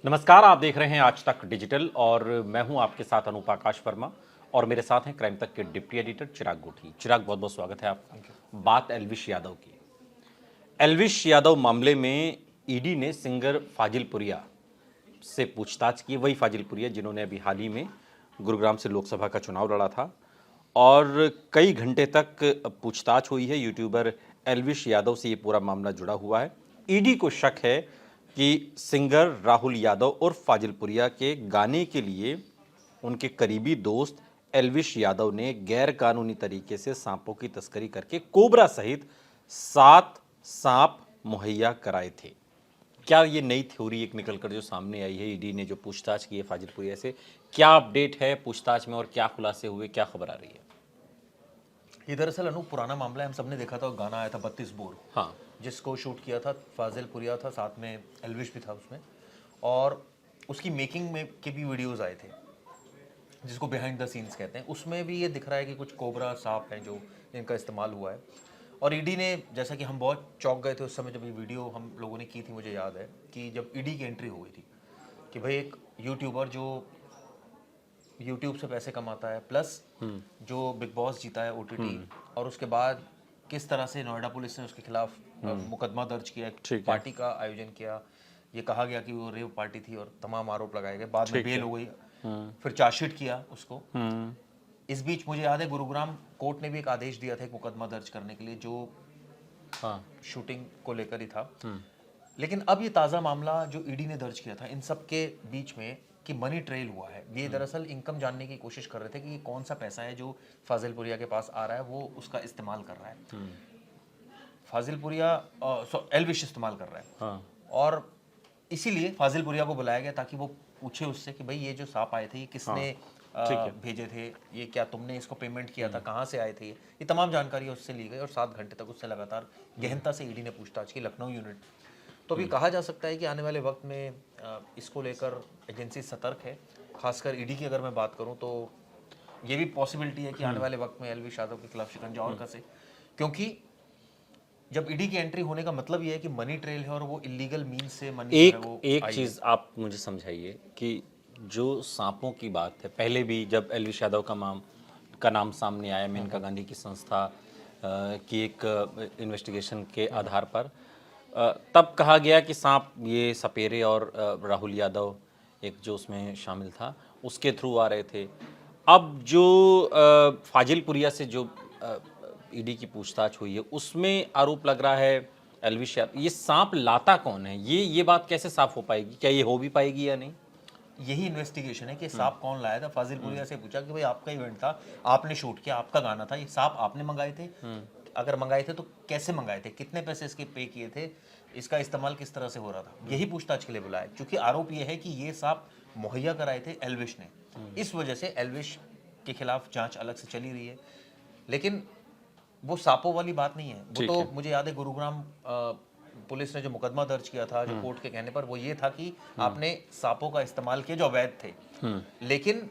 नमस्कार, आप देख रहे हैं आज तक डिजिटल और मैं हूं आपके साथ अनूप आकाश वर्मा और मेरे साथ हैं क्राइम तक के डिप्टी एडिटर चिराग गोठी। चिराग, बहुत बहुत स्वागत है आपका। बात एल्विश यादव की। एल्विश यादव मामले में ईडी ने सिंगर फाजिल पुरिया से पूछताछ की। वही फाजिल पुरिया जिन्होंने अभी हाल ही में गुरुग्राम से लोकसभा का चुनाव लड़ा था और कई घंटे तक पूछताछ हुई है। यूट्यूबर एल्विश यादव से ये पूरा मामला जुड़ा हुआ है। ईडी को शक है कि सिंगर राहुल यादव और फाजिल पुरिया के गाने के लिए उनके करीबी दोस्त एल्विश यादव ने गैर कानूनी तरीके से सांपों की तस्करी करके कोबरा सहित 7 सांप मुहैया कराए थे। क्या ये नई थ्योरी एक निकलकर जो सामने आई है? ईडी ने जो पूछताछ की है फाजिल पुरिया से, क्या अपडेट है पूछताछ में और क्या खुलासे हुए, क्या खबर आ रही है? ये दरअसल अनूप पुराना मामला है। हम सबने देखा था, गाना आया था 32 बोर, हाँ, जिसको शूट किया था फाजिल पुरिया था, साथ में एल्विश भी था उसमें, और उसकी मेकिंग में के भी वीडियोस आए थे जिसको बिहाइंड द सीन्स कहते हैं। उसमें भी ये दिख रहा है कि कुछ कोबरा सांप हैं जो इनका इस्तेमाल हुआ है। और ईडी ने, जैसा कि हम बहुत चौंक गए थे उस समय जब ये वीडियो हम लोगों ने की थी, मुझे याद है कि जब ईडी की एंट्री हुई थी कि भाई एक यूट्यूबर जो यूट्यूब से पैसे कमाता है प्लस जो बिग बॉस जीता है ओटीटी, और उसके बाद किस तरह से नोएडा पुलिस ने उसके खिलाफ मुकदमा दर्ज किया, एक पार्टी का आयोजन किया। ये कहा गया कि वो रेव पार्टी थी और तमाम आरोप लगाए गए। बाद में बेल हो गई, फिर चार्जशीट किया उसको। इस बीच मुझे याद है गुरुग्राम कोर्ट ने भी एक आदेश दिया था एक मुकदमा दर्ज करने के लिए, जो शूटिंग को लेकर ही था। लेकिन अब ये ताज़ा मामला जो ईडी ने दर्ज किया था, इन सब के बीच में कि मनी ट्रेल हुआ है। ये दरअसल इनकम जानने की कोशिश कर रहे थे कि ये कौन सा पैसा है जो फाजिल पुरिया के पास आ रहा है, वो उसका इस्तेमाल कर रहा है। फाजिल पुरिया एल्विश इस्तेमाल कर रहा है। हाँ, और इसीलिए फाजिल पुरिया को बुलाया गया ताकि वो पूछे उससे कि भाई ये जो सांप आए थे ये किसने भेजे थे, ये क्या तुमने इसको पेमेंट किया था, कहाँ से आए थे, ये तमाम जानकारी उससे ली गई। और 7 घंटे तक उससे लगातार गहनता से ईडी ने पूछताछ की, लखनऊ यूनिट। तो अभी कहा जा सकता है कि आने वाले वक्त में इसको लेकर एजेंसी सतर्क है। खासकर ईडी की अगर मैं बात करूं तो ये भी पॉसिबिलिटी है कि आने वाले वक्त में एल्विश यादव के खिलाफ शिकंजा और कसे, क्योंकि जब ईडी की एंट्री होने का मतलब ये है कि मनी ट्रेल है और वो इलीगल मीन्स से मनी एक चीज आप मुझे समझाइए कि जो सांपों की बात है, पहले भी जब एल्विश यादव का नाम सामने आया, मेनका गांधी की संस्था की एक इन्वेस्टिगेशन के आधार पर, तब कहा गया कि सांप ये सपेरे और राहुल यादव एक जो उसमें शामिल था उसके थ्रू आ रहे थे। अब जो फाजिल पुरिया से जो ईडी की पूछताछ हुई है उसमें आरोप लग रहा है एल्विश यादव, ये सांप लाता कौन है? ये बात कैसे साफ हो पाएगी? क्या ये हो भी पाएगी या नहीं? यही इन्वेस्टिगेशन है कि सांप कौन लाया था। फाजिल पुरिया से पूछा कि भाई आपका इवेंट था, आपने शूट किया, आपका गाना था, ये सांप आपने मंगाए थे? अगर मंगाए थे तो कैसे मंगाए थे, कितने पैसे इसके पे किए थे, इसका इस्तेमाल किस तरह से हो रहा था? यही पूछताछ के लिए बुलाया, क्योंकि आरोप ये है कि ये सांप मुहैया कराए थे एल्विश ने। इस वजह से एल्विश के खिलाफ जांच अलग से चली रही है। लेकिन वो सांपों वाली बात नहीं है। वो तो मुझे याद है गुरुग्राम पुलिस ने जो मुकदमा दर्ज किया था, जो कोर्ट के कहने पर, वो ये था कि आपने सांपों का इस्तेमाल किया जो अवैध थे। लेकिन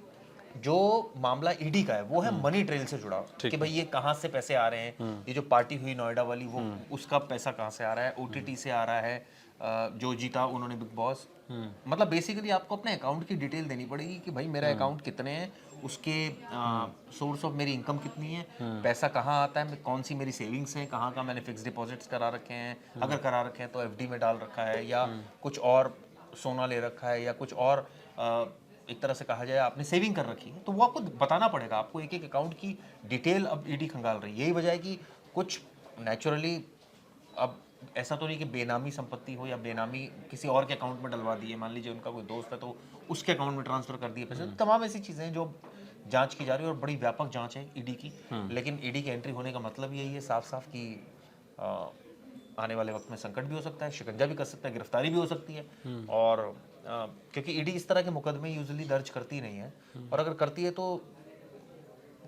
जो मामला ईडी का है वो है मनी ट्रेल से जुड़ा, कि भाई ये कहाँ से पैसे आ रहे हैं, ये जो पार्टी हुई नोएडा वाली वो उसका पैसा कहाँ से आ रहा है, ओटीटी से आ रहा है, जो जीता उन्होंने बिग बॉस। मतलब बेसिकली आपको अपने अकाउंट की डिटेल देनी पड़ेगी कि भाई मेरा अकाउंट कितने हैं, उसके सोर्स ऑफ मेरी इनकम कितनी है, पैसा कहाँ आता है, कौन सी मेरी सेविंग्स है, कहाँ का मैंने फिक्स डिपॉजिट्स करा रखे हैं, अगर करा रखे हैं तो एफडी में डाल रखा है, या कुछ और सोना ले रखा है, या कुछ और एक तरह से कहा जाए आपने सेविंग कर रखी है। तो वो आपको बताना पड़ेगा। आपको एक एक अकाउंट की डिटेल अब ईडी खंगाल रही है। यही वजह है कि कुछ नेचुरली अब ऐसा तो नहीं कि बेनामी संपत्ति हो या बेनामी किसी और के अकाउंट में डलवा दिए, मान लीजिए उनका कोई दोस्त है तो उसके अकाउंट में ट्रांसफर कर दिए पैसे। तमाम ऐसी चीज़ें हैं जो जांच की जा रही है और बड़ी व्यापक जांच है ईडी की। लेकिन ईडी की एंट्री होने का मतलब यही है साफ साफ कि आने वाले वक्त में संकट भी हो सकता है, शिकंजा भी कर सकता है, गिरफ्तारी भी हो सकती है। और क्योंकि ईडी इस तरह के मुकदमे यूजुअली दर्ज करती नहीं है, और अगर करती है तो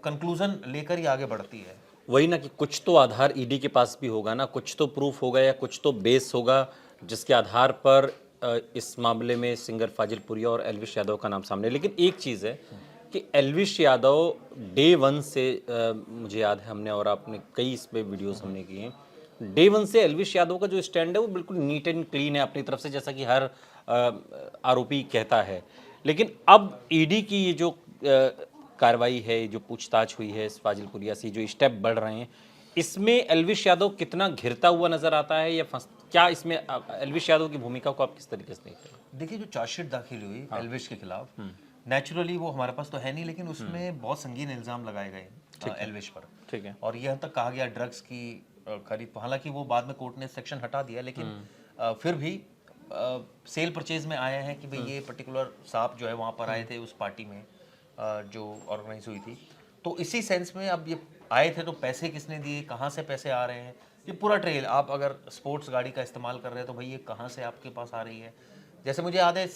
कंक्लूजन लेकर ही आगे बढ़ती है। वही ना कि कुछ तो आधार ईडी के पास भी होगा ना, कुछ तो प्रूफ होगा या कुछ तो बेस होगा जिसके आधार पर इस मामले में सिंगर फाजिल पुरिया और एल्विश यादव का नाम सामने। लेकिन एक चीज़ है कि एल्विश यादव डे 1 से मुझे याद है हमने और आपने कई इस पे वीडियोस हमने किए हैं, डे 1 से एल्विश यादव का जो स्टैंड है वो बिल्कुल नीट एंड क्लीन है अपनी तरफ से, जैसा कि हर आरोपी कहता है। लेकिन अब ईडी की ये जो कार्रवाई है, जो पूछताछ हुई है इस फाजिलपुरिया से, जो स्टेप बढ़ रहे हैं, इसमें एल्विश यादव कितना घिरता हुआ नजर आता है या क्या इसमें एल्विश यादव की भूमिका को आप किस तरीके से देखते हैं? देखिए, जो चार्जशीट दाखिल हुई एल्विश के खिलाफ, नेचुरली वो हमारे पास तो है नहीं, लेकिन उसमें बहुत संगीन इल्जाम लगाए गए एल्विश पर। ठीक है। और यह तक कहा गया ड्रग्स की खरीद, हालांकि वो बाद में कोर्ट ने सेक्शन हटा दिया, लेकिन फिर भी सेल परचेज में आया है कि भाई ये पर्टिकुलर सांप जो है वहाँ पर आए थे उस पार्टी में जो ऑर्गेनाइज हुई थी। तो इसी सेंस में अब ये आए थे तो पैसे किसने दिए, कहाँ से पैसे आ रहे हैं, ये पूरा ट्रेल। आप अगर स्पोर्ट्स गाड़ी का इस्तेमाल कर रहे हैं तो भाई ये कहाँ से आपके पास आ रही है। जैसे मुझे याद है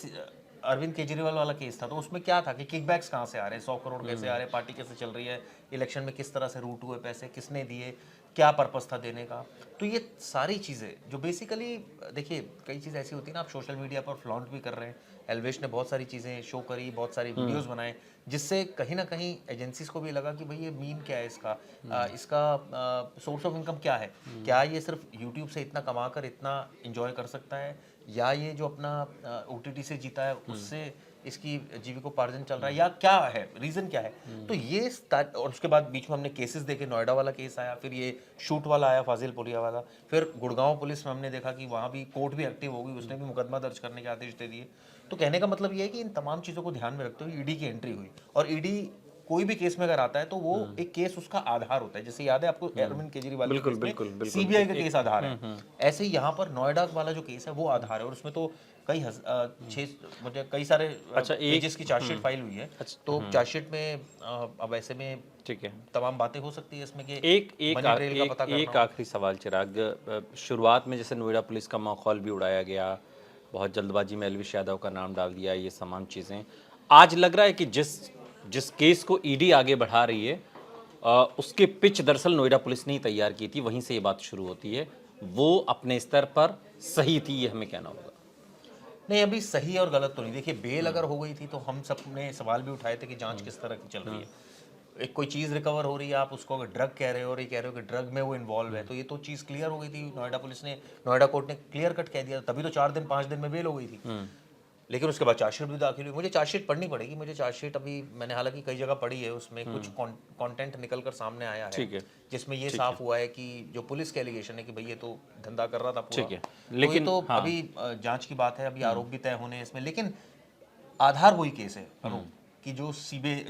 अरविंद केजरीवाल वाला केस था, तो उसमें क्या था कि किकबैक्स कहाँ से आ रहे हैं, 100 करोड़ कैसे आ रहे हैं, पार्टी कैसे चल रही है, इलेक्शन में किस तरह से रूट हुए पैसे, किसने दिए, क्या पर्पस था देने का। तो ये सारी चीज़ें जो बेसिकली, देखिए कई चीज़ें ऐसी होती है ना, आप सोशल मीडिया पर फ्लॉन्ट भी कर रहे हैं। एल्विश ने बहुत सारी चीज़ें शो करी, बहुत सारी वीडियोस बनाए, जिससे कहीं ना कहीं एजेंसीज को भी लगा कि भाई ये मीन क्या है इसका, इसका सोर्स ऑफ इनकम क्या है, क्या ये सिर्फ यूट्यूब से इतना कमाकर इतना इंजॉय कर सकता है, या ये जो अपना OTT से जीता है उससे इसकी जीविकोपार्जन चल रहा है, या क्या है, रीजन क्या है। तो ये और उसके बाद बीच में हमने केसेस देखे, नोएडा वाला केस आया, फिर ये शूट वाला आया, फाजिलपुरिया वाला, फिर गुड़गांव पुलिस में हमने देखा कि वहाँ भी कोर्ट भी एक्टिव हो गई, उसने भी मुकदमा दर्ज करने के आदेश दे दिए। तो कहने का मतलब ये है कि इन तमाम चीज़ों को ध्यान में रखते हुए ईडी की एंट्री हुई, और ईडी कोई भी केस में अगर आता है तो वो एक केस उसका आधार होता है। जैसे याद है आपको अरविंद केजरीवाल के केस में सीबीआई का केस आधार है, ऐसे ही यहाँ पर नोएडा वाला जो केस है वो आधार है, और उसमें तो कई सारे पेजेस की चार्जशीट फाइल हुई है। तो चार्जशीट में अब ऐसे में ठीक है, तमाम बातें हो सकती है इसमें कि एक आखिरी सवाल चिराग, शुरुआत में जैसे नोएडा पुलिस का माहौल भी उड़ाया गया, बहुत जल्दबाजी में एल्विश यादव का नाम डाल दिया, ये तमाम चीज़ें, आज लग रहा है कि जिस केस को ईडी आगे बढ़ा रही है उसके पिच दरअसल नोएडा पुलिस ने ही तैयार की थी, वहीं से ये बात शुरू होती है। वो अपने स्तर पर सही थी, ये हमें कहना होगा। नहीं, अभी सही और गलत तो नहीं। देखिए, बेल अगर हो गई थी तो हम सब ने सवाल भी उठाए थे कि जांच किस तरह की चल रही है। एक कोई चीज़ रिकवर हो रही है, आप उसको अगर ड्रग कह रहे हो और ये कह रहे हो कि ड्रग में वो इन्वॉल्व है, तो ये तो चीज़ क्लियर हो गई थी। नोएडा पुलिस ने, नोएडा कोर्ट ने क्लियर कट कह दिया, तभी तो 4 दिन 5 दिन में बेल हो गई थी। लेकिन उसके बाद चार्जशीट भी दाखिल हुई। मुझे चार्जशीट पढ़नी पड़ेगी, मुझे चार्जशीट अभी मैंने हालांकि कई जगह पढ़ी है, उसमें कुछ कंटेंट निकल कर सामने आया है जिसमें ये साफ हुआ है कि जो पुलिस के एलिगेशन है कि भाई ये तो धंधा कर रहा था पूरा। ठीक है, लेकिन तो अभी जांच की बात है, अभी आरोप भी तय होने हैं इसमें, लेकिन आधार वही केस है कि जो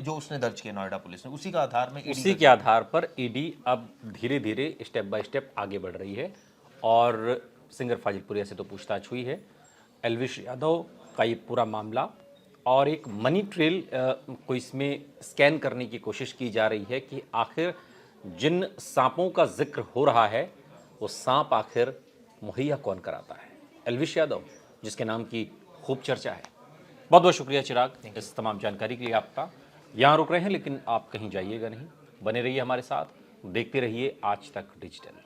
जो उसने दर्ज किया नोएडा पुलिस ने, उसी का आधार में, उसी के आधार पर ईडी अब धीरे धीरे स्टेप बाय स्टेप आगे बढ़ रही है। और सिंगर फाजिलपुरिया से तो पूछताछ हुई है, एल्विश यादव का ये पूरा मामला और एक मनी ट्रेल को इसमें स्कैन करने की कोशिश की जा रही है कि आखिर जिन सांपों का जिक्र हो रहा है वो सांप आखिर मुहैया कौन कराता है। एल्विश यादव, जिसके नाम की खूब चर्चा है। बहुत बहुत शुक्रिया चिराग इस तमाम जानकारी के लिए आपका। यहाँ रुक रहे हैं, लेकिन आप कहीं जाइएगा नहीं, बने रहिए हमारे साथ, देखते रहिए आज तक डिजिटल।